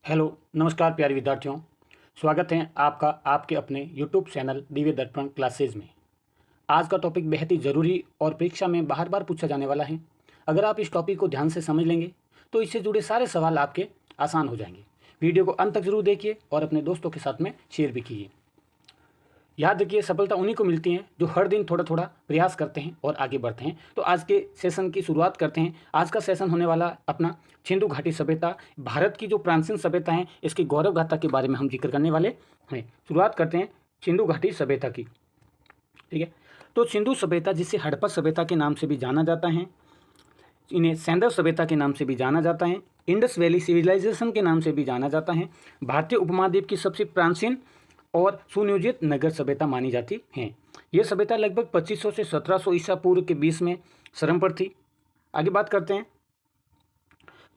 Hello, नमस्कार प्यारे विद्यार्थियों। स्वागत है आपका आपके अपने यूट्यूब चैनल दिव्य दर्पण क्लासेज में। आज का टॉपिक बेहद ही ज़रूरी और परीक्षा में बार बार पूछा जाने वाला है। अगर आप इस टॉपिक को ध्यान से समझ लेंगे तो इससे जुड़े सारे सवाल आपके आसान हो जाएंगे। वीडियो को अंत तक जरूर देखिए और अपने दोस्तों के साथ में शेयर भी कीजिए। याद रखिए, सफलता उन्हीं को मिलती है जो हर दिन थोड़ा थोड़ा प्रयास करते हैं और आगे बढ़ते हैं। तो आज के सेशन की शुरुआत करते हैं। आज का सेशन होने वाला अपना सिंधु घाटी सभ्यता, भारत की जो प्राचीन सभ्यता है, इसकी गौरव गाथा के बारे में हम जिक्र करने वाले हैं। शुरुआत करते हैं सिंधु घाटी सभ्यता की। ठीक है, तो सिंधु सभ्यता, जिसे हड़प्पा सभ्यता के नाम से भी जाना जाता है, इन्हें सैंडल सभ्यता के नाम से भी जाना जाता है, इंडस वैली सिविलाइजेशन के नाम से भी जाना जाता है, भारतीय उपमहाद्वीप की सबसे प्राचीन और सुनियोजित नगर सभ्यता मानी जाती है। यह सभ्यता लगभग 2500 से 1700 ईसा पूर्व के बीच में श्रम पर थी। आगे बात करते हैं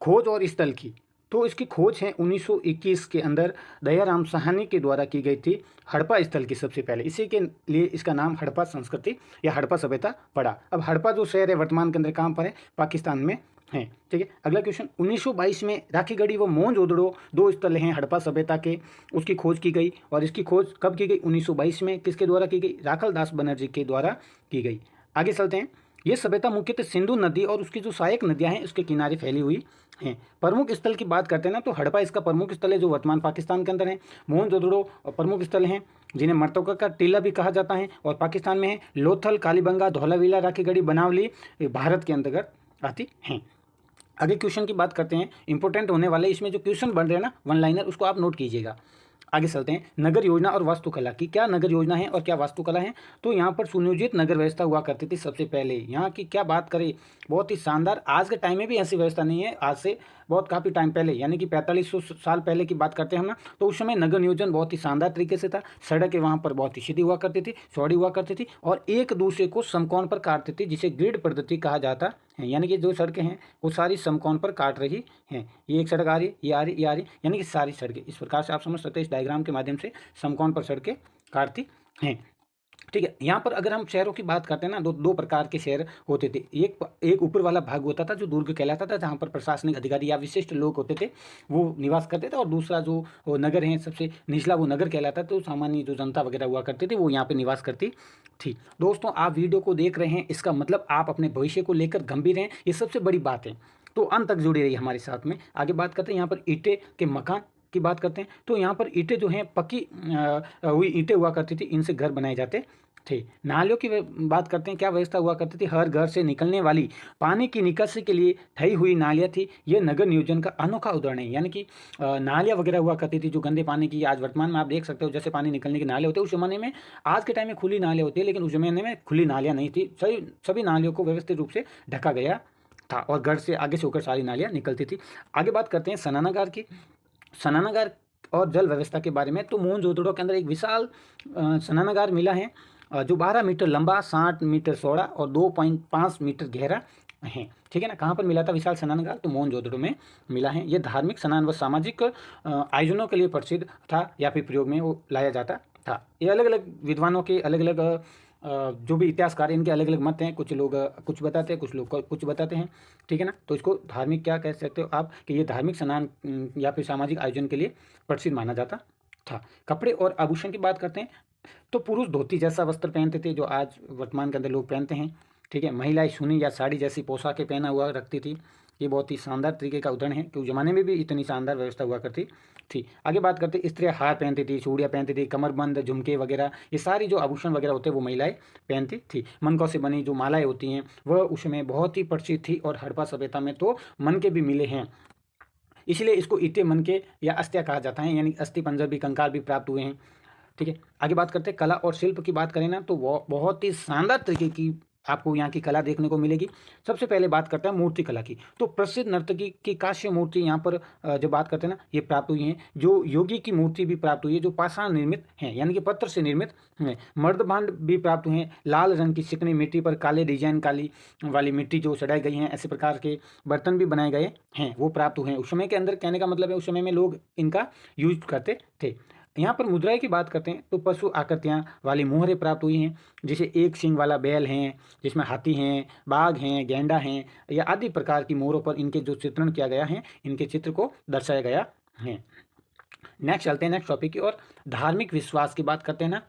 खोज और स्थल की। तो इसकी खोज है 1921 के अंदर दयाराम साहनी के द्वारा की गई थी हड़प्पा स्थल की सबसे पहले। इसी के लिए इसका नाम हड़प्पा संस्कृति या हड़प्पा सभ्यता पड़ा। अब हड़प्पा जो शहर है वर्तमान के अंदर कहाँ पर है? पाकिस्तान में है। ठीक है, अगला क्वेश्चन, 1922 में राखीगढ़ी व मोहनजोदड़ो दो स्थल हैं हड़प्पा सभ्यता के, उसकी खोज की गई। और इसकी खोज कब की गई? 1922 में। किसके द्वारा की गई? राखल दास बनर्जी के द्वारा की गई। आगे चलते हैं। ये सभ्यता मुख्यतः सिंधु नदी और उसकी जो सहायक नदियां हैं उसके किनारे फैली हुई हैं। प्रमुख स्थल की बात करते हैं ना, तो हड़प्पा इसका प्रमुख स्थल है जो वर्तमान पाकिस्तान के अंदर है। मोहनजोदड़ो प्रमुख स्थल हैं जिन्हें मर्तोका का टीला भी कहा जाता है और पाकिस्तान में है। लोथल, कालीबंगा, धौलावीरा, राखीगढ़ी, बनावली भारत के अंतर्गत आती हैं। आगे क्वेश्चन की बात करते हैं, इंपॉर्टेंट होने वाले इसमें जो क्वेश्चन बन रहे हैं ना वन लाइनर, उसको आप नोट कीजिएगा। आगे चलते हैं। नगर योजना और वास्तुकला की। क्या नगर योजना है और क्या वास्तुकला है? तो यहाँ पर सुनियोजित नगर व्यवस्था हुआ करती थी सबसे पहले। यहाँ की क्या बात करें, बहुत ही शानदार। आज के टाइम में भी ऐसी व्यवस्था नहीं है, आज से बहुत काफ़ी टाइम पहले, यानी कि 4500 साल पहले की बात करते हैं हम ना, तो उस समय नगर नियोजन बहुत ही शानदार तरीके से था। सड़कें वहाँ पर बहुत ही सीधी हुआ करती थी, चौड़ी हुआ करती थी और एक दूसरे को समकोण पर काटती थी, जिसे ग्रिड पद्धति कहा जाता है। यानी कि जो सड़कें हैं वो सारी समकोण पर काट रही हैं। ये एक सड़क आ रही है, ये आ रही, ये आ रही, यानी कि सारी सड़कें इस प्रकार से आप समझ सकते हैं। इस डायग्राम के माध्यम से समकोण पर सड़कें काटती हैं। ठीक है, यहाँ पर अगर हम शहरों की बात करते हैं ना, दो प्रकार के शहर होते थे। एक ऊपर वाला भाग होता था जो दुर्ग कहलाता था, जहाँ पर प्रशासनिक अधिकारी या विशिष्ट लोग होते थे वो निवास करते थे। और दूसरा जो नगर है सबसे निचला, वो नगर कहलाता था, तो सामान्य जो जनता वगैरह हुआ करती थी वो यहाँ पे निवास करती थी। दोस्तों, आप वीडियो को देख रहे हैं, इसका मतलब आप अपने भविष्य को लेकर गंभीर हैं, ये सबसे बड़ी बात है। तो अंत तक जुड़े रहिए हमारे साथ में। आगे बात करते हैं, यहाँ पर ईंटे के मकान की बात करते हैं। तो यहाँ पर ईंटें जो हैं पक्की हुई ईंटें हुआ करती थी, इनसे घर बनाए जाते थे। नालियों की बात करते हैं, क्या व्यवस्था हुआ करती थी? हर घर से निकलने वाली पानी की निकासी के लिए ठही हुई नालियाँ थी। ये नगर नियोजन का अनोखा उदाहरण है। यानी कि नालियाँ वगैरह हुआ करती थी जो गंदे पानी की, आज वर्तमान में आप देख सकते हो जैसे पानी निकलने के नाले होते हैं, उस जमाने में, आज के टाइम में खुली नालियाँ होती है, लेकिन उस जमाने में खुली नालियाँ नहीं थी। सभी नालियों को व्यवस्थित रूप से ढका गया था और घर से आगे से होकर सारी नालियाँ निकलती थी। आगे बात करते हैं स्नानागार की। स्नानागार और जल व्यवस्था के बारे में। तो मोहनजोदड़ो के अंदर एक विशाल स्नानागार मिला है जो 12 मीटर लंबा, 60 मीटर चौड़ा और 2.5 मीटर गहरा है। ठीक है ना, कहाँ पर मिला था विशाल स्नानागार? तो मोहनजोदड़ो में मिला है। ये धार्मिक स्नान व सामाजिक आयोजनों के लिए प्रसिद्ध था या फिर प्रयोग में वो लाया जाता था। ये अलग अलग विद्वानों के अलग अलग जो भी इतिहासकार हैं इनके अलग अलग मत हैं। कुछ लोग कुछ बताते हैं, कुछ लोग कुछ बताते हैं। ठीक है ना, तो इसको धार्मिक क्या कह सकते हो आप कि ये धार्मिक स्नान या फिर सामाजिक आयोजन के लिए प्रसिद्ध माना जाता था। कपड़े और आभूषण की बात करते हैं, तो पुरुष धोती जैसा वस्त्र पहनते थे जो आज वर्तमान के अंदर लोग पहनते हैं। ठीक है, महिलाएं सुनी या साड़ी जैसी पोशाकें पहना हुआ रखती थी। ये बहुत ही शानदार तरीके का उदाहरण है कि उस जमाने में भी इतनी शानदार व्यवस्था हुआ करती थी। आगे बात करते हैं, स्त्रियाँ हार पहनती थी, चूड़ियाँ पहनती थी, कमरबंद, झुमके वगैरह, ये सारी जो आभूषण वगैरह होते हैं वो महिलाएं पहनती थी। मनकों से बनी जो मालाएं होती हैं वह उसमें बहुत ही प्रचलित थी और हड़प्पा सभ्यता में तो मन के भी मिले हैं, इसलिए इसको ईटे मन के या अस्थिया कहा जाता है। यानी अस्थि पंजर भी, कंकाल भी प्राप्त हुए हैं। ठीक है, आगे बात करते हैं कला और शिल्प की बात करें ना, तो वो बहुत ही शानदार तरीके की आपको यहाँ की कला देखने को मिलेगी। सबसे पहले बात करते हैं मूर्ति कला की। तो प्रसिद्ध नर्तकी की कांस्य मूर्ति यहाँ पर जब बात करते हैं ना, ये प्राप्त हुई हैं। जो योगी की मूर्ति भी प्राप्त हुई है जो पाषाण निर्मित हैं, यानी कि पत्थर से निर्मित हैं। मर्दभांड भी प्राप्त हुए हैं, लाल रंग की चिकनी मिट्टी पर काले डिजाइन काली वाली मिट्टी जो चढ़ाई गई हैं, ऐसे प्रकार के बर्तन भी बनाए गए हैं, वो प्राप्त हुए हैं उस समय के अंदर। कहने का मतलब है उस समय में लोग इनका यूज करते थे। यहाँ पर मुद्राएं की बात करते हैं, तो पशु आकृतियाँ वाली मोहरें प्राप्त हुई हैं, जैसे एक सींग वाला बैल हैं, जिसमें हाथी हैं, बाघ हैं, गैंडा हैं, या आदि प्रकार की मोहरों पर इनके जो चित्रण किया गया है, इनके चित्र को दर्शाया गया हैं। नेक्स्ट चलते हैं नेक्स्ट टॉपिक की और धार्मिक विश्वास की बात करते हैं ना।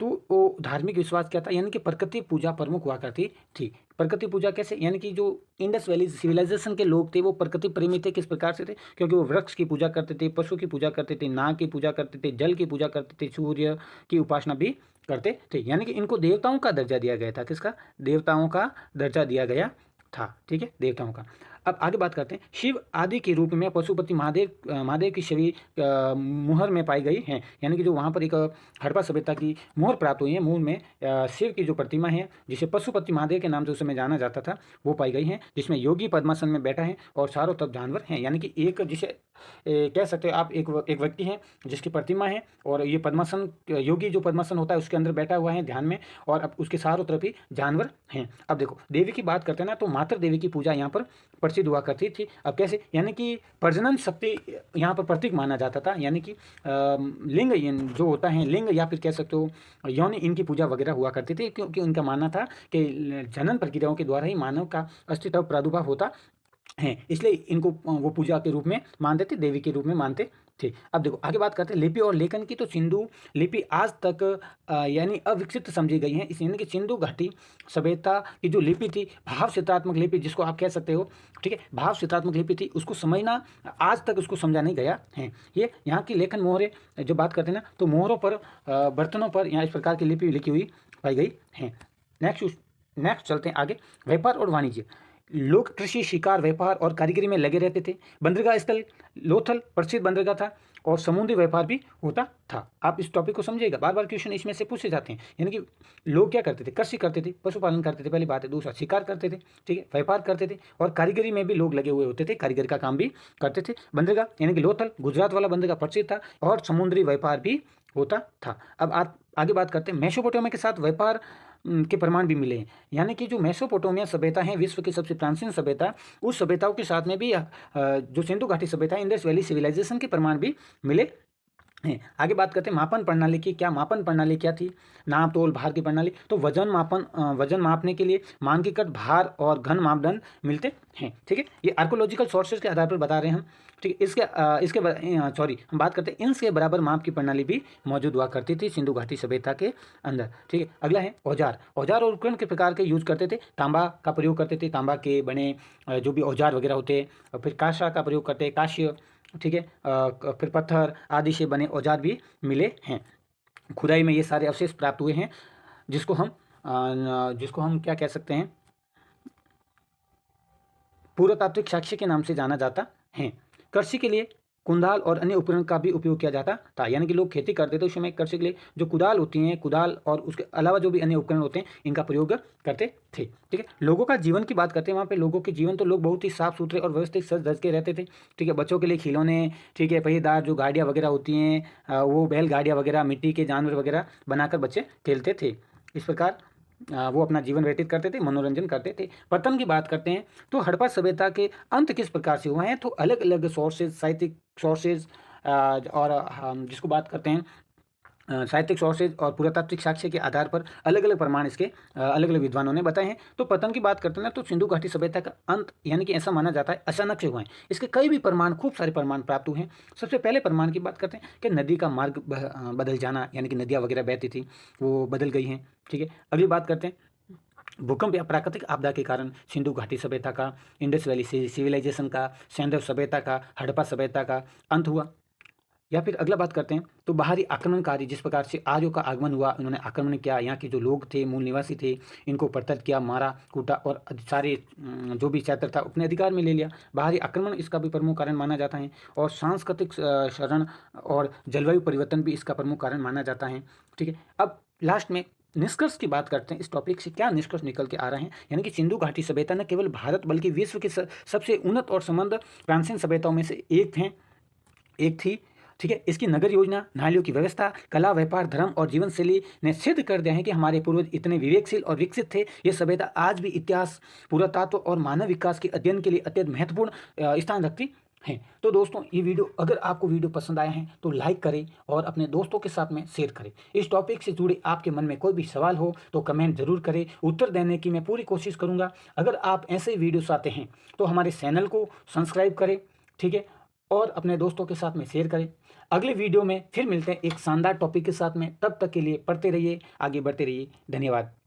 तो वो धार्मिक विश्वास क्या था, यानी कि प्रकृति पूजा प्रमुख हुआ करती थी। प्रकृति पूजा कैसे, यानी कि जो इंडस वैली सिविलाइजेशन के लोग थे वो प्रकृति प्रेमी थे। किस प्रकार से थे, क्योंकि वो वृक्ष की पूजा करते थे, पशु की पूजा करते थे, नाग की पूजा करते थे, जल की पूजा करते थे, सूर्य की उपासना भी करते थे। यानी कि इनको देवताओं का दर्जा दिया गया था। किसका, देवताओं का दर्जा दिया गया था। ठीक है, देवताओं का। अब आगे बात करते हैं। शिव आदि के रूप में पशुपति महादेव की छवि मुहर में पाई गई हैं। यानी कि जो वहाँ पर एक हड़प्पा सभ्यता की मुहर प्राप्त हुई है, मुहर में शिव की जो प्रतिमा है जिसे पशुपति महादेव के नाम से उस समय जाना जाता था, वो पाई गई है, जिसमें योगी पद्मासन में बैठा है और चारों तरफ जानवर हैं। यानी कि एक जिसे कह सकते हो आप, एक व्यक्ति है जिसकी प्रतिमा है और ये पद्मासन, योगी जो पद्मासन होता है उसके अंदर बैठा हुआ है ध्यान में, और अब उसके चारों तरफ ही जानवर हैं। अब देखो देवी की बात करते हैं ना, तो मातृ देवी की पूजा यहाँ पर प्रसिद्ध हुआ करती थी। अब कैसे, यानी कि प्रजनन शक्ति यहाँ पर प्रतीक माना जाता था। यानी कि लिंग जो होता है, लिंग या फिर कह सकते हो यौन, इनकी पूजा वगैरह हुआ करती थी, क्योंकि उनका मानना था कि जनन प्रक्रियाओं के द्वारा ही मानव का अस्तित्व प्रादुर्भाव होता हैं, इसलिए इनको वो पूजा के रूप में मानते थे, देवी के रूप में मानते थे। अब देखो आगे बात करते हैं लिपि और लेखन की। तो सिंधु लिपि आज तक यानी अविकसित समझी गई है। इस यानी कि सिंधु घाटी सभ्यता की जो लिपि थी, भाव चित्रात्मक लिपि जिसको आप कह सकते हो, ठीक है, भाव चित्रात्मक लिपि थी, उसको समझना आज तक उसको समझा नहीं गया है। ये यहाँ की लेखन मोहरे जो बात करते हैं ना, तो मोहरों पर बर्तनों पर यहाँ इस प्रकार की लिपि लिखी हुई पाई गई है। नेक्स्ट चलते हैं आगे। व्यापार और वाणिज्य। लोग कृषि, शिकार, व्यापार और कारीगरी में लगे रहते थे। बंदरगाह स्थल लोथल प्रसिद्ध बंदरगाह था और समुद्री व्यापार भी होता था। आप इस टॉपिक को समझिएगा, बार बार क्वेश्चन इसमें से पूछे जाते हैं। यानी कि लोग क्या करते थे, कृषि करते थे, पशुपालन करते थे, पहली बात है। दूसरा, शिकार करते थे, ठीक है, व्यापार करते थे, और कारीगरी में भी लोग लगे हुए होते थे, कारीगरी का काम भी करते थे। बंदरगाह यानी कि लोथल, गुजरात वाला बंदरगाह प्रसिद्ध था, और समुद्री व्यापार भी होता था। अब आप आगे बात करते हैं। मेसोपोटामिया के साथ व्यापार के प्रमाण भी मिले हैं। यानी कि जो मेसोपोटामिया सभ्यता है, विश्व की सबसे प्राचीन सभ्यता, उस सभ्यताओं के साथ में भी जो सिंधु घाटी सभ्यता है, इंडस वैली सिविलाइजेशन के प्रमाण भी मिले हैं। आगे बात करते हैं मापन प्रणाली की। क्या मापन प्रणाली क्या थी, नाप तोल भार की प्रणाली। तो वजन मापने के लिए मानकीकृत भार और घन मापदंड मिलते हैं। ठीक है, ये आर्कोलॉजिकल सोर्सेज के आधार पर बता रहे हैं हम। ठीक है, हम बात करते हैं इंच के बराबर माप की प्रणाली भी मौजूद हुआ करती थी सिंधु घाटी सभ्यता के अंदर। ठीक है, अगला है औजार। औजार और उपकरण के प्रकार के यूज करते थे। तांबा का प्रयोग करते थे, तांबा के बने जो भी औजार वगैरह होते हैं। फिर कांसा का प्रयोग करते हैं, कांस्य, ठीक है, फिर पत्थर आदि से बने औजार भी मिले हैं। खुदाई में ये सारे अवशेष प्राप्त हुए हैं, जिसको हम क्या कह सकते हैं, पुरातात्विक साक्ष्य के नाम से जाना जाता है। कृषि के लिए कुदाल और अन्य उपकरण का भी उपयोग किया जाता था। यानी कि लोग खेती करते थे उस समय, कृषि के लिए जो कुदाल होती हैं, कुदाल और उसके अलावा जो भी अन्य उपकरण होते हैं, इनका प्रयोग करते थे। ठीक है, लोगों का जीवन की बात करते हैं। वहाँ पे लोगों के जीवन, तो लोग बहुत ही साफ सुथरे और व्यवस्थित सज धज के रहते थे। ठीक है, बच्चों के लिए खिलौने, ठीक है, पहिएदार जो गाड़ियाँ वगैरह होती हैं, वो बैल गाड़ियाँ वगैरह, मिट्टी के जानवर वगैरह बनाकर बच्चे खेलते थे। इस प्रकार वो अपना जीवन व्यतीत करते थे, मनोरंजन करते थे। पतन की बात करते हैं तो हड़प्पा सभ्यता के अंत किस प्रकार से हुआ है, तो अलग अलग सोर्सेज, साहित्यिक सोर्सेज और हम जिसको बात करते हैं साहित्यिक सोर्सेज और पुरातात्विक साक्ष्य के आधार पर अलग अलग प्रमाण इसके अलग अलग विद्वानों ने बताए हैं। तो पतन की बात करते हैं ना, तो सिंधु घाटी सभ्यता का अंत यानी कि ऐसा माना जाता है अचानक से हुआ है। इसके कई भी प्रमाण, खूब सारे प्रमाण प्राप्त हुए हैं। सबसे पहले प्रमाण की बात करते हैं कि नदी का मार्ग बदल जाना, यानी कि नदियाँ वगैरह बहती थी वो बदल गई हैं। ठीक है, अगली बात करते हैं भूकंप या प्राकृतिक आपदा के कारण सिंधु घाटी सभ्यता का, इंडस वैली सिविलाइजेशन का, सैंधव सभ्यता का, हड़प्पा सभ्यता का अंत हुआ। या फिर अगला बात करते हैं तो बाहरी आक्रमणकारी, जिस प्रकार से आर्यों का आगमन हुआ, उन्होंने आक्रमण किया, यहाँ के जो लोग थे, मूल निवासी थे, इनको प्रताड़ित किया, मारा कूटा और सारे जो भी क्षेत्र था अपने अधिकार में ले लिया। बाहरी आक्रमण इसका भी प्रमुख कारण माना जाता है, और सांस्कृतिक शरण और जलवायु परिवर्तन भी इसका प्रमुख कारण माना जाता है। ठीक है, अब लास्ट में निष्कर्ष की बात करते हैं। इस टॉपिक से क्या निष्कर्ष निकल के आ रहे हैं, यानी कि सिंधु घाटी सभ्यता न केवल भारत बल्कि विश्व की सबसे उन्नत और समृद्ध प्राचीन सभ्यताओं में से एक थी। ठीक है, इसकी नगर योजना, नालियों की व्यवस्था, कला, व्यापार, धर्म और जीवन शैली ने सिद्ध कर दिया है कि हमारे पूर्वज इतने विवेकशील और विकसित थे। ये सभ्यता आज भी इतिहास, पुरातत्व और मानव विकास के अध्ययन के लिए अत्यंत महत्वपूर्ण स्थान रखती है। तो दोस्तों, ये वीडियो अगर आपको वीडियो पसंद आया है तो लाइक करें और अपने दोस्तों के साथ में शेयर करें। इस टॉपिक से जुड़े आपके मन में कोई भी सवाल हो तो कमेंट जरूर करें, उत्तर देने की मैं पूरी कोशिश करूँगा। अगर आप ऐसे वीडियोस आते हैं तो हमारे चैनल को सब्सक्राइब करें। ठीक है, और अपने दोस्तों के साथ में शेयर करें। अगले वीडियो में फिर मिलते हैं एक शानदार टॉपिक के साथ में। तब तक के लिए पढ़ते रहिए, आगे बढ़ते रहिए। धन्यवाद।